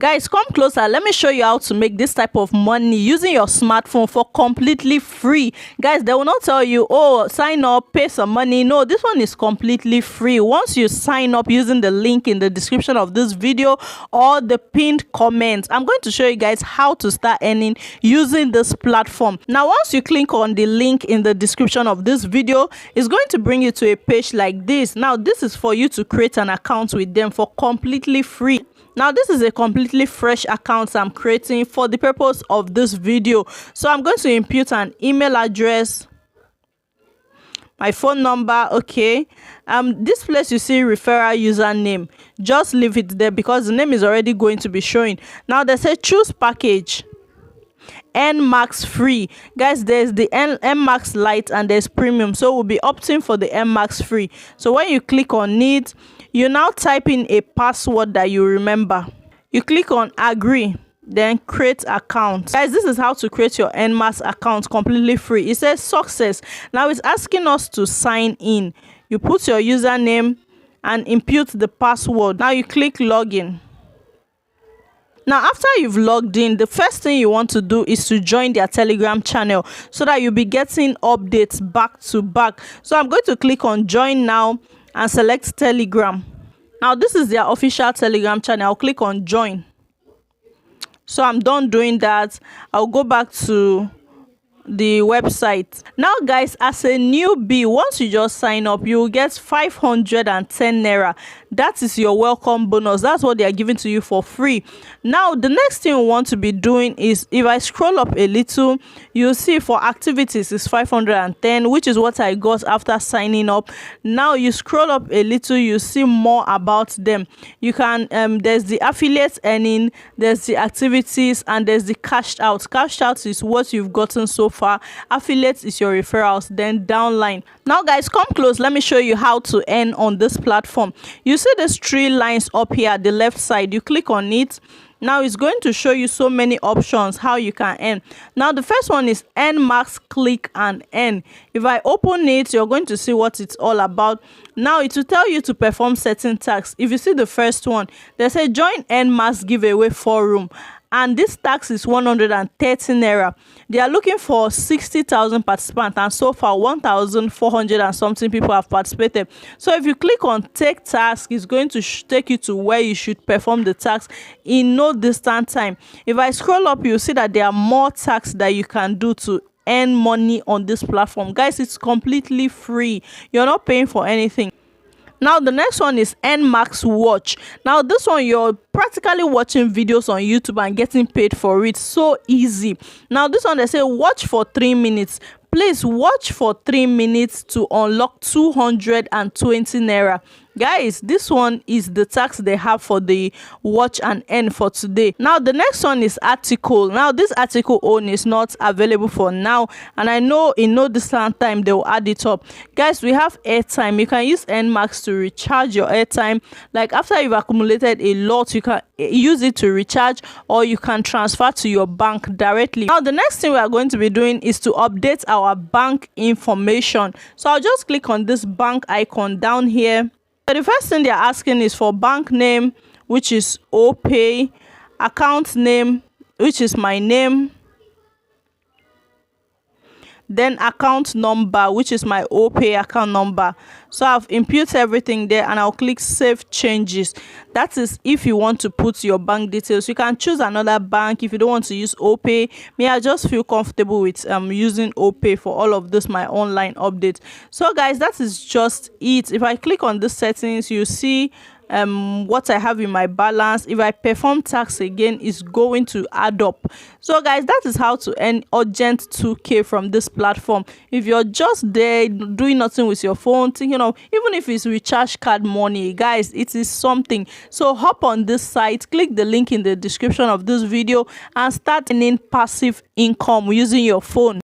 Guys, come closer. Let me show you how to make this type of money using your smartphone for completely free. Guys, they will not tell you, oh, sign up, pay some money. No, this one is completely free. Once you sign up using the link in the description of this video or the pinned comment, I'm going to show you guys how to start earning using this platform. Now, once you click on the link in the description of this video, it's going to bring you to a page like this. Now, this is for you to create an account with them for completely free. Now, this is a completely fresh account I'm creating for the purpose of this video. So I'm going to input an email address, my phone number. Okay, this place you see referral username, just leave it there because the name is already going to be showing. Now they say choose package, EarnMax free. Guys, there's the EarnMax Lite and there's premium, so we'll be opting for the EarnMax free. So when you click on it, you now type in a password that you remember. You click on agree, then create account. Guys, this is how to create your EarnMax account completely free. It says success. Now it's asking us to sign in. You put your username and input the password. Now you click login. Now, after you've logged in, the first thing you want to do is to join their Telegram channel so that you'll be getting updates back to back. So I'm going to click on join now and select Telegram. Now, this is their official Telegram channel. I'll click on join. So I'm done doing that. I'll go back to the website. Now, guys, as a newbie, once you just sign up, you will get 510 naira. That is your welcome bonus. That's what they are giving to you for free. Now, the next thing we want to be doing is, if I scroll up a little, you'll see for activities is 510, which is what I got after signing up. Now you scroll up a little, you see more about them. You can there's the affiliate earning, there's the activities, and there's the cashed out. Cashed out is what you've gotten so far. Affiliates is your referrals, then downline. Now, guys, come close. Let me show you how to earn on this platform. You see these 3 lines up here at the left side. You click on it. Now it's going to show you so many options how you can earn. Now the first one is EarnMax click and earn. If I open it, you're going to see what it's all about. Now it will tell you to perform certain tasks. If you see the first one, they say join EarnMax giveaway forum, and this tax is 130 naira. They are looking for 60,000 participants, and so far 1,400 and something people have participated. So if you click on take task, it's going to take you to where you should perform the task in no distant time. If I scroll up, you'll see that there are more tasks that you can do to earn money on this platform. Guys, it's completely free. You're not paying for anything. Now the next one is EarnMax Watch. Now this one, you're practically watching videos on YouTube and getting paid for it. So easy. Now this one, they say watch for 3 minutes. Please watch for 3 minutes to unlock 220 naira. Guys, this one is the tax they have for the watch and earn for today. Now the next one is article. Now this article own is not available for now, and I know in no distant time they will add it up. Guys, we have airtime. You can use EarnMax to recharge your airtime. Like after you've accumulated a lot, you can use it to recharge, or you can transfer to your bank directly. Now the next thing we are going to be doing is to update our bank information. So I'll just click on this bank icon down here. So the first thing they're asking is for bank name, which is OPay, account name, which is my name, then account number, which is my OPay account number. So I've input everything there, and I'll click save changes. That is if you want to put your bank details. You can choose another bank if you don't want to use OPay. Me, I just feel comfortable with using OPay for all of this, my online update. So guys, that is just it. If I click on the settings, you see what I have in my balance. If I perform tax again, it's going to add up. So guys, that is how to earn urgent 2k from this platform. If you're just there doing nothing with your phone, thinking of, even if it's recharge card money, guys, it is something. So hop on this site, click the link in the description of this video, and start earning passive income using your phone.